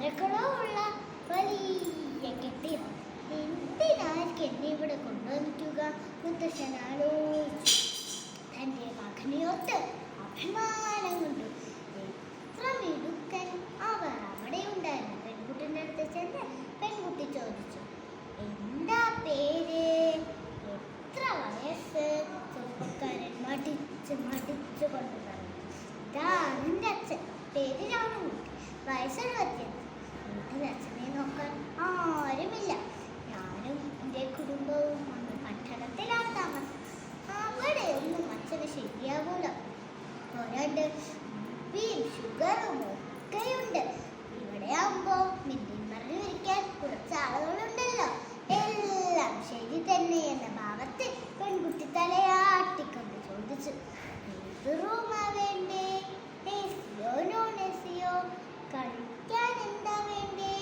മരക്കളോ ഉള്ള വലിയ കെട്ടിടം. എന്തിനായിരിക്കും എന്നെ ഇവിടെ കൊണ്ടുവന്നിട്ടുക? മുത്തശ്ശൻ ആലോചിച്ചു. തൻ്റെ മകനെയോർത്ത് അഭിമാനം കൊണ്ടു. എത്ര മിടുക്കൻ! അവർ അവിടെ ഉണ്ടായിരുന്നു. പെൺകുട്ടിൻ്റെ അടുത്ത് ചെന്ന് പെൺകുട്ടി ചോദിച്ചു, എന്താ പേര്? എത്ര വയസ്സ്? ചെറുപ്പക്കാരൻ മടിച്ചു കൊണ്ട് പറഞ്ഞു, ഇതാണ് എൻ്റെ അച്ഛൻ, പേര് രാമൻകുട്ടി, വയസ്സ് 75. വീട്ടിൽ അച്ഛനെ നോക്കാൻ ആരുമില്ല. ഞാനും എൻ്റെ കുടുംബവും അന്ന് പട്ടണത്തിലാണ് താമസം. അവിടെ ഒന്നും അച്ഛന് ശരിയാകൂല. ഒരാണ്ട് ഷുഗറും ഒക്കെയുണ്ട്. ഇവിടെ ആവുമ്പോ മിണ്ടിയും പറഞ്ഞു ഇരിക്കാൻ കുറച്ച് ആളുകളുണ്ടല്ലോ. എല്ലാം ശരി തന്നെ എന്ന ഭാവത്തിൽ പെൺകുട്ടി തലയാട്ടിക്കൊണ്ട് ചോദിച്ചു, ഏത് റൂമാ വേണ്ടേ? എസിയോ നോൺ എസിയോ? കഴിക്കാൻ എന്താ വേണ്ടേ?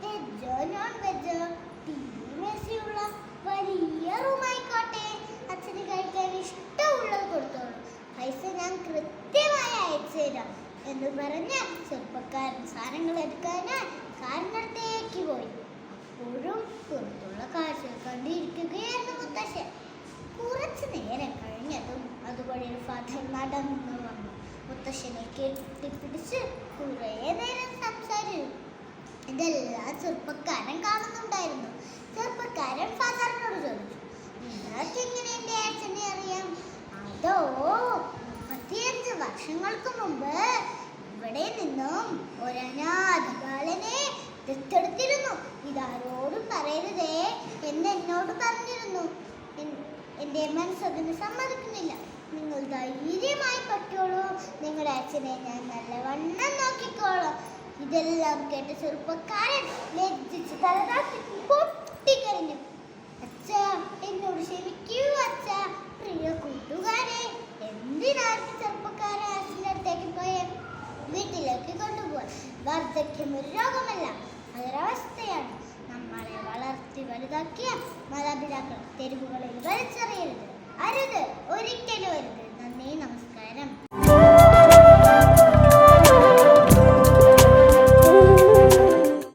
വെജോ നോൺ വെജോ? ടിവിയും എസിയുള്ള വലിയ റൂമായിക്കോട്ടെ. അച്ഛന് കഴിക്കാൻ ഇഷ്ടമുള്ളത് കൊടുത്തോളൂ, പൈസ ഞാൻ കൃത്യമായി അയച്ചു തരാം എന്ന് പറഞ്ഞ് ചെറുപ്പക്കാരൻ സാധനങ്ങൾ എടുക്കാനായി കാറിനടുത്തേക്ക് പോയി. അപ്പോഴും പുറത്തുള്ള കാഴ്ചകൾ കണ്ടിരിക്കുകയായിരുന്നു മുത്തശ്ശൻ. കുറച്ചു നേരം കഴിഞ്ഞതും അതുവഴി ഒരു ഫാദർ നടന്നു വന്നു. മുത്തശ്ശനെ കെട്ടിപ്പിടിച്ച് കുറേ നേരം സംസാരിച്ചു. ഇതെല്ലാം ചെറുപ്പക്കാരൻ കാണുന്നുണ്ടായിരുന്നു. ചെറുപ്പക്കാരൻ ഫാദറിനോട് ചോദിച്ചു, നിങ്ങൾക്ക് എങ്ങനെ എൻ്റെ അച്ഛനെ അറിയാം? അതോ 35 വർഷങ്ങൾക്ക് മുമ്പ് ഇവിടെ നിന്നും ഒരനാഥ ബാലനെ ദത്തെടുത്തിരുന്നു. ഇതാരോടും പറയരുതേ എന്ന് എന്നോട് പറഞ്ഞിരുന്നു. എൻ്റെ മനസ്സതിന് സമ്മതിക്കുന്നില്ല. നിങ്ങൾ ധൈര്യമായി പറ്റോളൂ, നിങ്ങളുടെ അച്ഛനെ ഞാൻ നല്ലവണ്ണം നോക്കിക്കോളാം. ഇതെല്ലാം കേട്ട ചെറുപ്പക്കാരൻ ലജ്ജിച്ച് തലതാത്തി പൊട്ടിക്കരഞ്ഞു. അച്ഛാ, എന്നോട് ക്ഷമിക്കൂ അച്ഛാ. പ്രിയ കൂട്ടുകാരെ, എന്തിനായിരിക്കും ചെറുപ്പക്കാരെ അച്ഛൻ്റെ അടുത്തേക്ക് പോയേ? വീട്ടിലേക്ക് കൊണ്ടുപോകാൻ. വാർദ്ധക്യം ഒരു രോഗമല്ല, അതൊരവസ്ഥയാണ്. നമ്മളെ വളർത്തി വലുതാക്കിയ മാതാപിതാക്കൾ തെരുവുകളിൽ വലിച്ചെറിയരുത്, അരുത്.